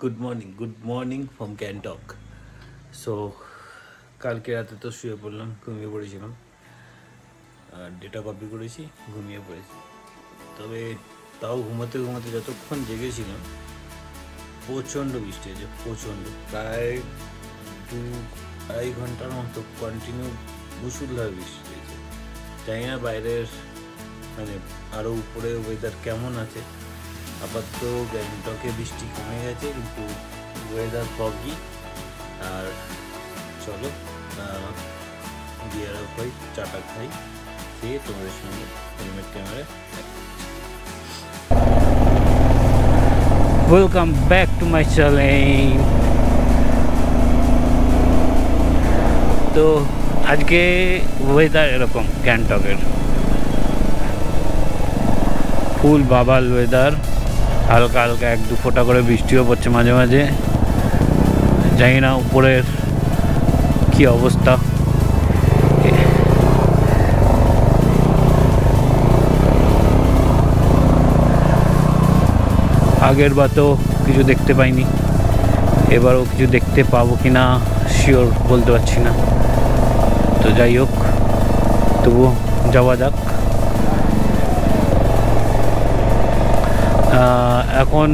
Good morning from Gangtok. So, কালকে রাতে তো শুয়ে পড়লাম, ঘুমিয়ে পড়েছিলাম, ডেটা কপি করেছি, ঘুমিয়ে পড়েছি। তবে তাও ঘুমাতে ঘুমাতে যতক্ষণ জেগেছিলাম প্রচণ্ড বৃষ্টি হয়েছে, প্রচণ্ড, প্রায় 2-2.5 ঘন্টার মতো কন্টিনিউ মুষলধারে বৃষ্টি হয়েছে। জানি না বাইরের মানে আরও উপরে ওয়েদার কেমন আছে। আপাতত গ্যাংটকে বৃষ্টি কমে গেছে, কিন্তু ওয়েদার ফগি। আর চলো বিয়ার খাই, চাটা খাই, খেয়ে তোমাদের সঙ্গে helmet camera. Welcome back to my channel. তো আজকে ওয়েদার এরকম গ্যাংটকের ফুল বাবাল ওয়েদার, হালকা হালকা 1-2 ফোঁটা করে বৃষ্টিও পড়ছে মাঝে মাঝে। জানি না উপরের কি অবস্থা। আগের বার তো কিছু দেখতে পাইনি, এবারও কিছু দেখতে পাবো কি না শিওর বলতে পারছি না। তো যাই হোক, তবুও যাওয়া যাক। এখন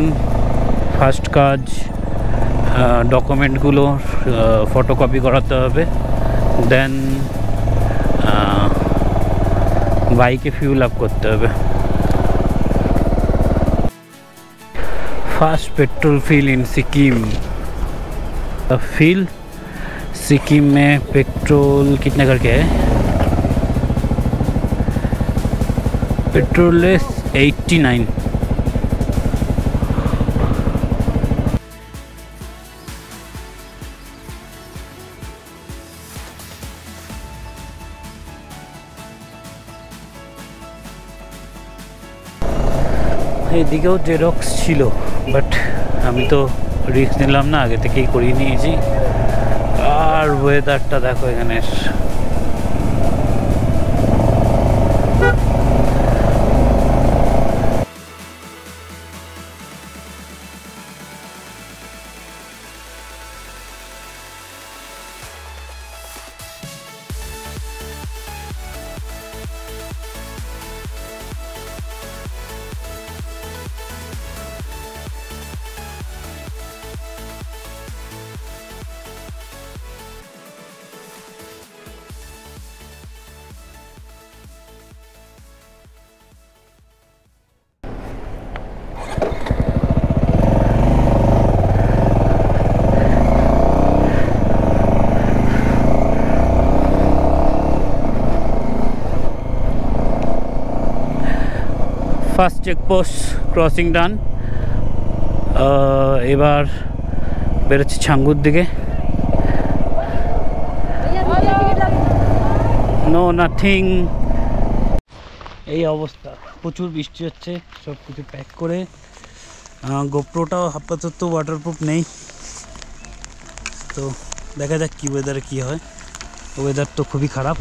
ফার্স্ট কাজ ডকুমেন্টগুলো ফটোকপি করাতে হবে, দেন বাইকে ফিউল আপ করতে হবে। फर्स्ट पेट्रोल फील इन सिक्किम। फील सिक्किम में पेट्रोल कितने करके है? पेट्रोल 89। এদিকেও জেরক্স ছিল, বাট আমি তো রিস্ক নিলাম না, আগে থেকেই করিয়ে নিয়েছি। আর ওয়েদারটা দেখো এখানের, ফার্স্ট চেকপোস্ট ক্রসিং ডান। এবার বেরোচ্ছি ছাঙ্গুর দিকে। No nothing. এই অবস্থা, প্রচুর বৃষ্টি হচ্ছে, সব কিছু প্যাক করে। গোপ্রোটাও আপাতত ওয়াটারপ্রুফ নেই, তো দেখা যাক কী ওয়েদারে কী হয়। ওয়েদার তো খুবই খারাপ।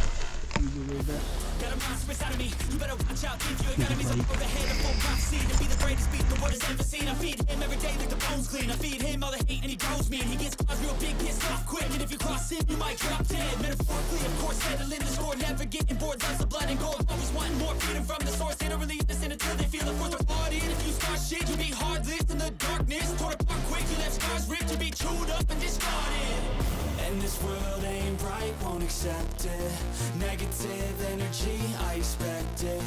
And this world ain't right, won't accept it. Negative energy, I expect it.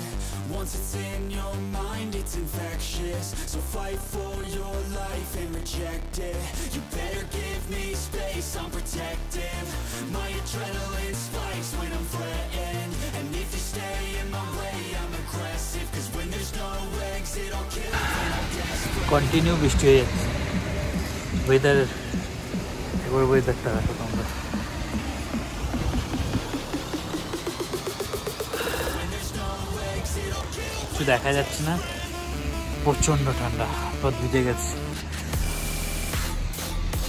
Once it's in your mind, it's infectious. So fight for your life and reject it. You better give me space, I'm protective. My adrenaline spikes when I'm threatened. And if you stay in my way, I'm aggressive. Cause when there's no exit, I'll kill it when I'm desperate. Continue বৃষ্টি হয়ে যাচ্ছে। Weather এবার ওয়েদারটা দেখো তোমরা, কিছু দেখা যাচ্ছে না, প্রচণ্ড ঠান্ডা, হাত ভিজে গেছে।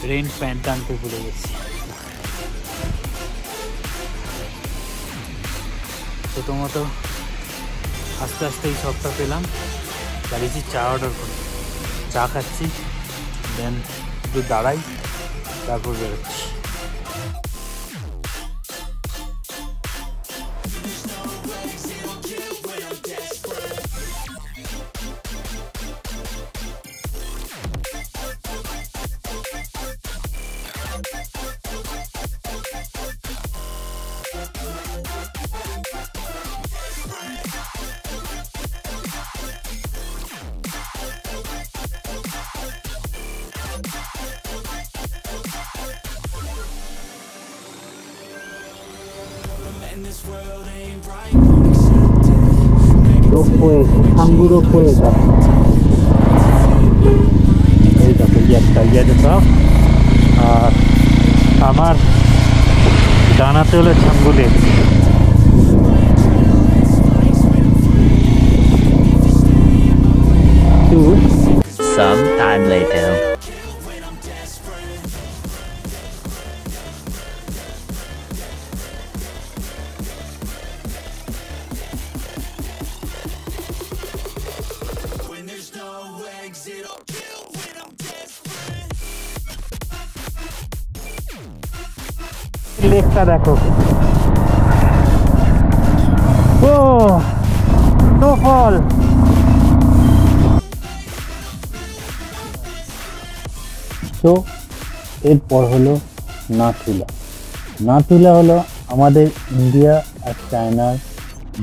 রেইন প্যান্ট আনতে ভুলে গেছি। প্রথমত আস্তে আস্তে এই সবটা পেলাম, দাঁড়িয়েছি চা অর্ডার করে, চা খাচ্ছি, দেন একটু দাঁড়াই, তারপর বেরোচ্ছি। Canguro poeta. এই দেখো একটা যেটা আর আমার ডানাতে হলো ছাঙ্গুলে। Some time later. লেকটা দেখো, ও স্নোফল। তো এরপর হলো নাথুলা। নাথুলা হলো আমাদের ইন্ডিয়া আর চায়নার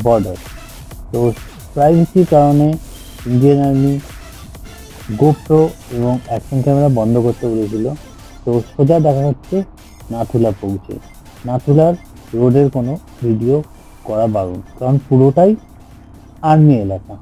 বর্ডার। তো প্রাইভেসির কারণে ইন্ডিয়ান আর্মি গোপ্রো এবং অ্যাকশন ক্যামেরা বন্ধ করতে বলেছিল। তো সোজা দেখা হচ্ছে নাথুলা পৌঁছে। নাথুলার রোডের কোনো ভিডিও করা বারণ, কারণ পুরোটাই আর্মি এলাকা।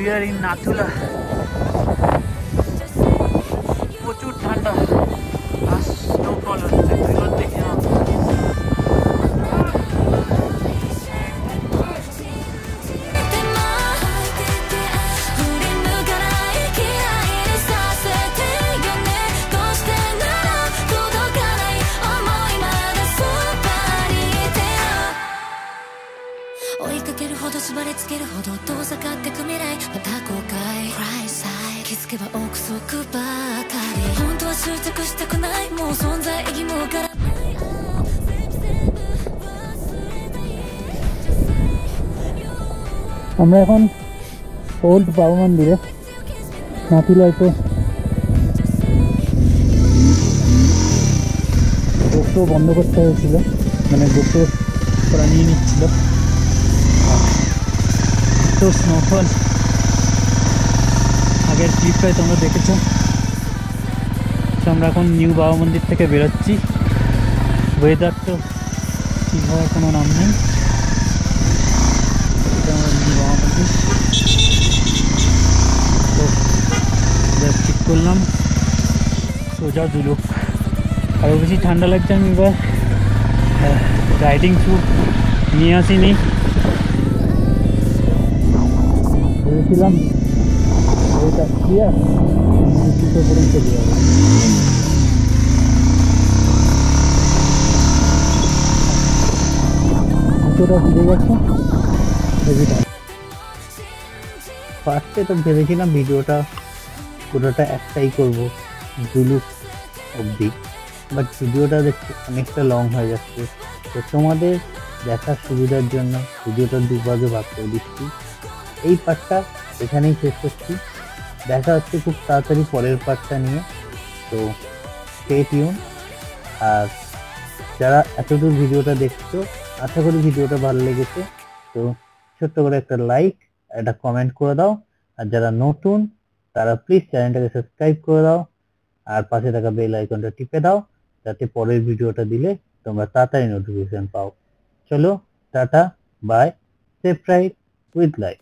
We are in Nathula. প্রচুর ঠান্ডা আর স্নোফল হচ্ছে, এবার দেখে নাও। আমরা এখন ওল্ড বাবা মন্দিরে। নাথুলায় তো গোপ্রো বন্ধ করতে হয়েছিল, মানে গোপ্রো ওরা নিয়ে নিচ্ছিল। তো স্নোফল আগের ক্লিপটায় তোমরা দেখেছো। তো আমরা এখন নিউ বাবা মন্দির থেকে বেরোচ্ছি। ওয়েদার তো ঠিক হওয়ার কোনো নাম নেই। এটা আমার নিউ বাবা মন্দির। তো ঠিক করলাম সোজা জুলুক। আরও বেশি ঠান্ডা লাগছে, আমি এবার রাইডিং শ্যু নিয়ে আসিনি। ভেবেছিলাম ওইটা ক্লিয়ার জুতো পরেই চলে যাবে। জুতোটা ভিজে গেছে হেভিটা। ফার্স্টে তো ভেবেছিলাম ভিডিওটা পুরোটা একটাই করবো জুলুক অবধি, বাট ভিডিওটা দেখতে অনেকটা লং হয়ে যাচ্ছে। তো তোমাদের দেখার সুবিধার জন্য ভিডিওটা দুভাগে ভাগ করে দিচ্ছি। এই পার্টটা এখানেই শেষ করছি, দেখা হচ্ছে খুব তাড়াতাড়ি পরের পার্টটা নিয়ে। তো স্টে টিউন। আর যারা এতদূর ভিডিওটা দেখছো, আশা করি ভিডিওটা ভালো লেগেছে। তো ছোট্ট করে একটা লাইক, একটা কমেন্ট করে দাও। আর যারা নতুন তারা প্লিজ চ্যানেলটাকে সাবস্ক্রাইব করে দাও, আর পাশে থাকা বেল আইকনটা টিপে দাও, যাতে পরের ভিডিওটা দিলে তোমরা তাড়াতাড়ি নোটিফিকেশন পাও। চলো tata, bye, safe ride with life.